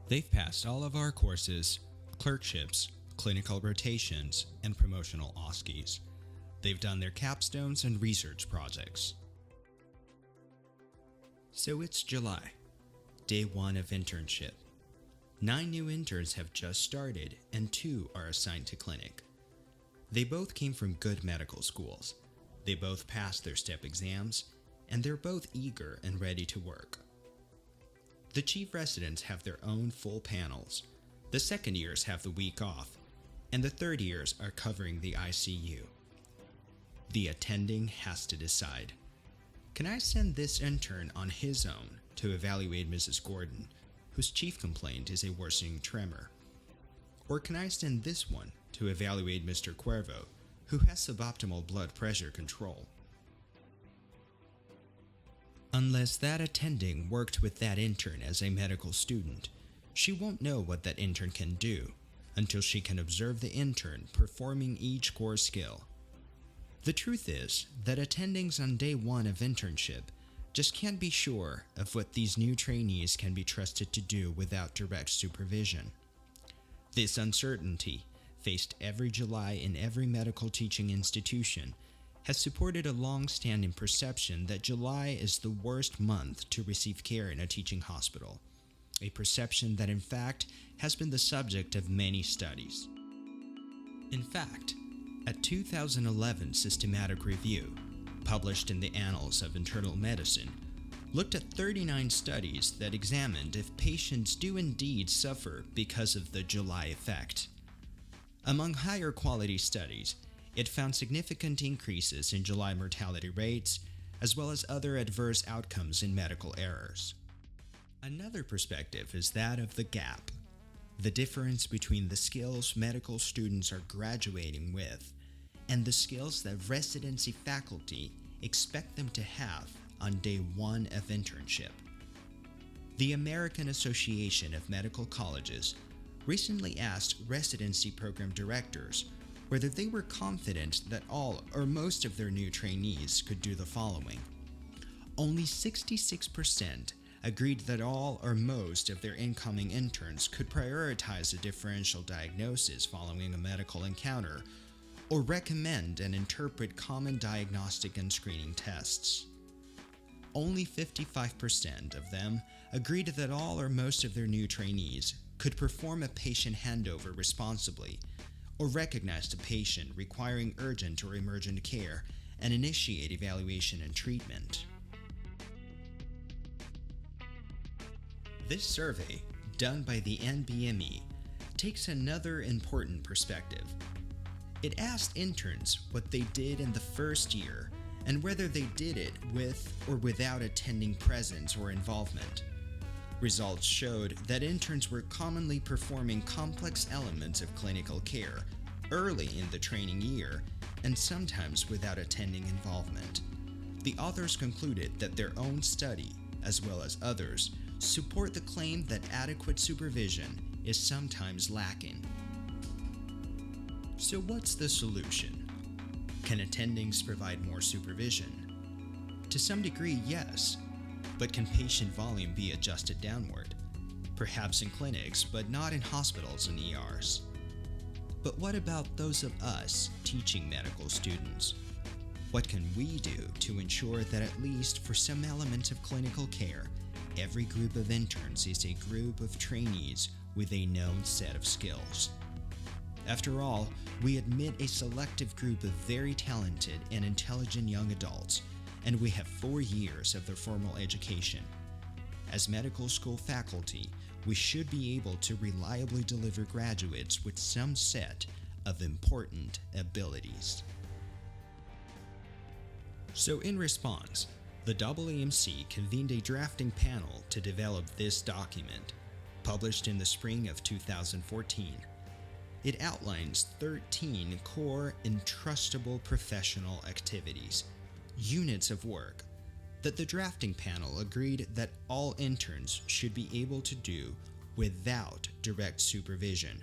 They've passed all of our courses, clerkships, clinical rotations, and promotional OSCEs. They've done their capstones and research projects. So it's July, day 1 of internship. 9 new interns have just started and 2 are assigned to clinic. They both came from good medical schools. They both passed their STEP exams, and they're both eager and ready to work. The chief residents have their own full panels. The second years have the week off, and the third years are covering the ICU. The attending has to decide. Can I send this intern on his own to evaluate Mrs. Gordon, whose chief complaint is a worsening tremor? Or can I send this one to evaluate Mr. Cuervo, who has suboptimal blood pressure control? Unless that attending worked with that intern as a medical student, she won't know what that intern can do until she can observe the intern performing each core skill. The truth is that attendings on day 1 of internship just can't be sure of what these new trainees can be trusted to do without direct supervision. This uncertainty, faced every July in every medical teaching institution, has supported a long-standing perception that July is the worst month to receive care in a teaching hospital, a perception that in fact has been the subject of many studies. In fact, a 2011 systematic review, published in the Annals of Internal Medicine, looked at 39 studies that examined if patients do indeed suffer because of the July effect. Among higher quality studies, it found significant increases in July mortality rates, as well as other adverse outcomes in medical errors. Another perspective is that of the gap, the difference between the skills medical students are graduating with and the skills that residency faculty expect them to have on day 1 of internship. The American Association of Medical Colleges recently asked residency program directors whether they were confident that all or most of their new trainees could do the following. Only 66% agreed that all or most of their incoming interns could prioritize a differential diagnosis following a medical encounter or recommend and interpret common diagnostic and screening tests. Only 55% of them agreed that all or most of their new trainees could perform a patient handover responsibly or recognize a patient requiring urgent or emergent care and initiate evaluation and treatment. This survey, done by the NBME, takes another important perspective. It asked interns what they did in the first year and whether they did it with or without attending presence or involvement. Results showed that interns were commonly performing complex elements of clinical care early in the training year and sometimes without attending involvement. The authors concluded that their own study, as well as others, support the claim that adequate supervision is sometimes lacking. So what's the solution? Can attendings provide more supervision? To some degree, yes, but can patient volume be adjusted downward? Perhaps in clinics, but not in hospitals and ERs. But what about those of us teaching medical students? What can we do to ensure that at least for some elements of clinical care, every group of interns is a group of trainees with a known set of skills? After all, we admit a selective group of very talented and intelligent young adults, and we have 4 years of their formal education. As medical school faculty, we should be able to reliably deliver graduates with some set of important abilities. So in response, the AAMC convened a drafting panel to develop this document, published in the spring of 2014. It outlines 13 core entrustable professional activities, units of work, that the drafting panel agreed that all interns should be able to do without direct supervision,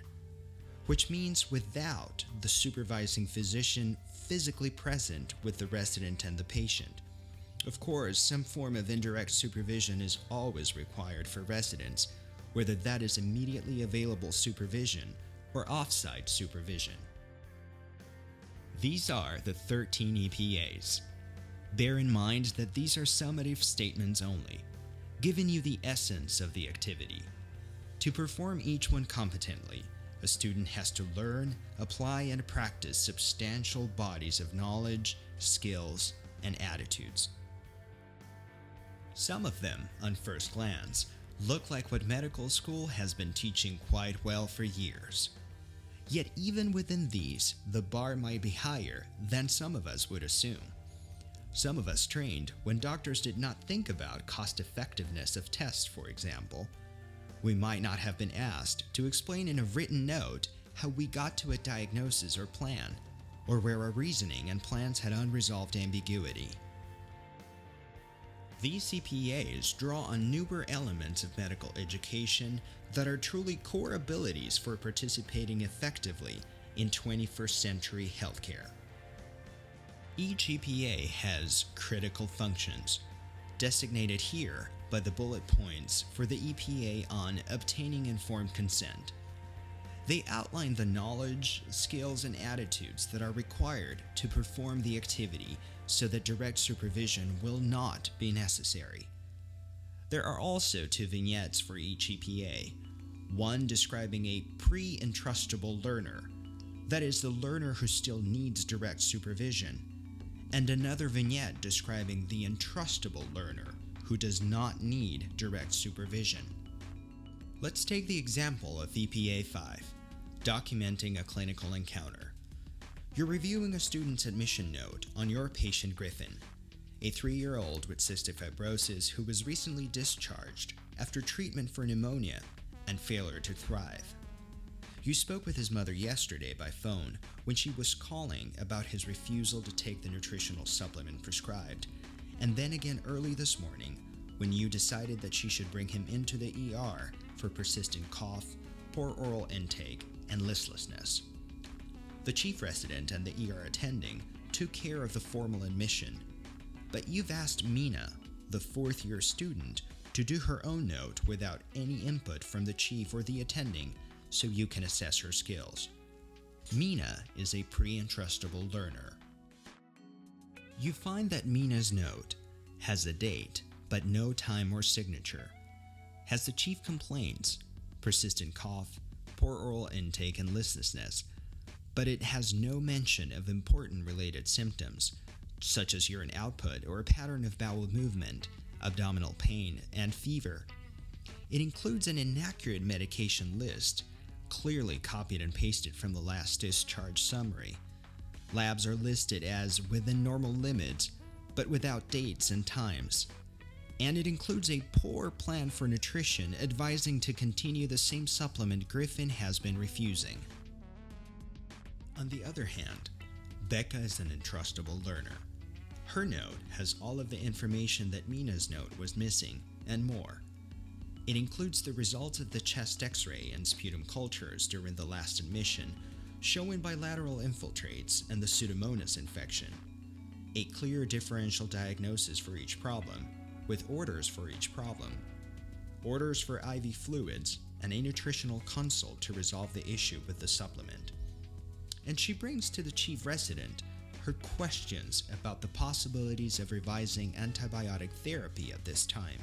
which means without the supervising physician physically present with the resident and the patient. Of course, some form of indirect supervision is always required for residents, whether that is immediately available supervision or off-site supervision. These are the 13 EPAs. Bear in mind that these are summative statements only, giving you the essence of the activity. To perform each one competently, a student has to learn, apply, and practice substantial bodies of knowledge, skills, and attitudes. Some of them, on first glance, look like what medical school has been teaching quite well for years. Yet even within these, the bar might be higher than some of us would assume. Some of us trained when doctors did not think about cost-effectiveness of tests, for example. We might not have been asked to explain in a written note how we got to a diagnosis or plan, or where our reasoning and plans had unresolved ambiguity. These CPAs draw on newer elements of medical education that are truly core abilities for participating effectively in 21st century healthcare. Each EPA has critical functions, designated here by the bullet points for the EPA on obtaining informed consent. They outline the knowledge, skills, and attitudes that are required to perform the activity so that direct supervision will not be necessary. There are also 2 vignettes for each EPA, one describing a pre-entrustable learner, that is the learner who still needs direct supervision, and another vignette describing the entrustable learner who does not need direct supervision. Let's take the example of EPA 5, documenting a clinical encounter. You're reviewing a student's admission note on your patient Griffin, a 3-year-old with cystic fibrosis who was recently discharged after treatment for pneumonia and failure to thrive. You spoke with his mother yesterday by phone when she was calling about his refusal to take the nutritional supplement prescribed, and then again early this morning when you decided that she should bring him into the ER for persistent cough, poor oral intake, and listlessness. The chief resident and the ER attending took care of the formal admission, but you've asked Mina, the 4th-year student, to do her own note without any input from the chief or the attending so you can assess her skills. Mina is a pre-entrustable learner. You find that Mina's note has a date but no time or signature, has the chief complaints, persistent cough, poor oral intake, and listlessness, but it has no mention of important related symptoms, such as urine output or a pattern of bowel movement, abdominal pain, and fever. It includes an inaccurate medication list, clearly copied and pasted from the last discharge summary. Labs are listed as within normal limits, but without dates and times. And it includes a poor plan for nutrition advising to continue the same supplement Griffin has been refusing. On the other hand, Becca is an entrustable learner. Her note has all of the information that Mina's note was missing, and more. It includes the results of the chest x-ray and sputum cultures during the last admission, showing bilateral infiltrates and the Pseudomonas infection. A clear differential diagnosis for each problem, with orders for each problem, orders for IV fluids, and a nutritional consult to resolve the issue with the supplement. And she brings to the chief resident her questions about the possibilities of revising antibiotic therapy at this time,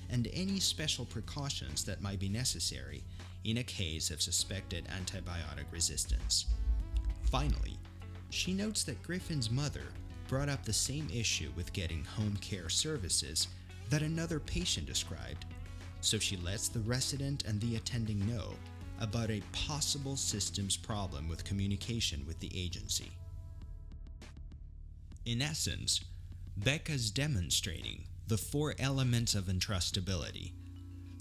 and any special precautions that might be necessary in a case of suspected antibiotic resistance. Finally, she notes that Griffin's mother brought up the same issue with getting home care services that another patient described, so she lets the resident and the attending know about a possible systems problem with communication with the agency. In essence, Becca's demonstrating the 4 elements of entrustability,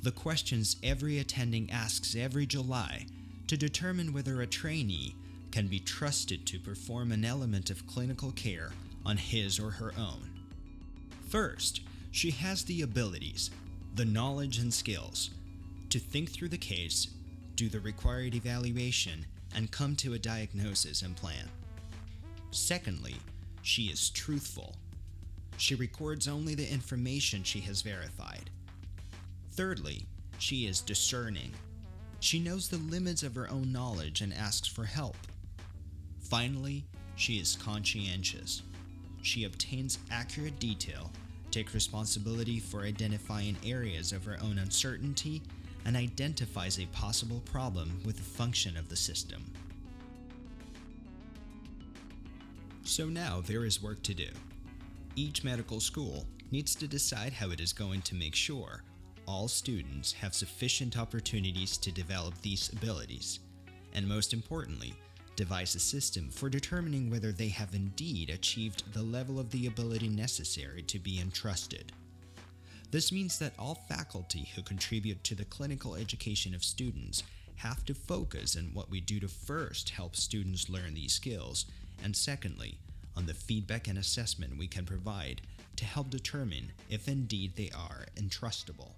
the questions every attending asks every July to determine whether a trainee can be trusted to perform an element of clinical care on his or her own. First, she has the abilities, the knowledge and skills, to think through the case, do the required evaluation, and come to a diagnosis and plan. Secondly, she is truthful. She records only the information she has verified. Thirdly, She is discerning. She knows the limits of her own knowledge and asks for help. Finally, she is conscientious. She obtains accurate detail, takes responsibility for identifying areas of her own uncertainty, and identifies a possible problem with the function of the system. So now there is work to do. Each medical school needs to decide how it is going to make sure all students have sufficient opportunities to develop these abilities, and most importantly, devise a system for determining whether they have indeed achieved the level of the ability necessary to be entrusted. This means that all faculty who contribute to the clinical education of students have to focus on what we do to first help students learn these skills, and secondly, on the feedback and assessment we can provide to help determine if indeed they are entrustable.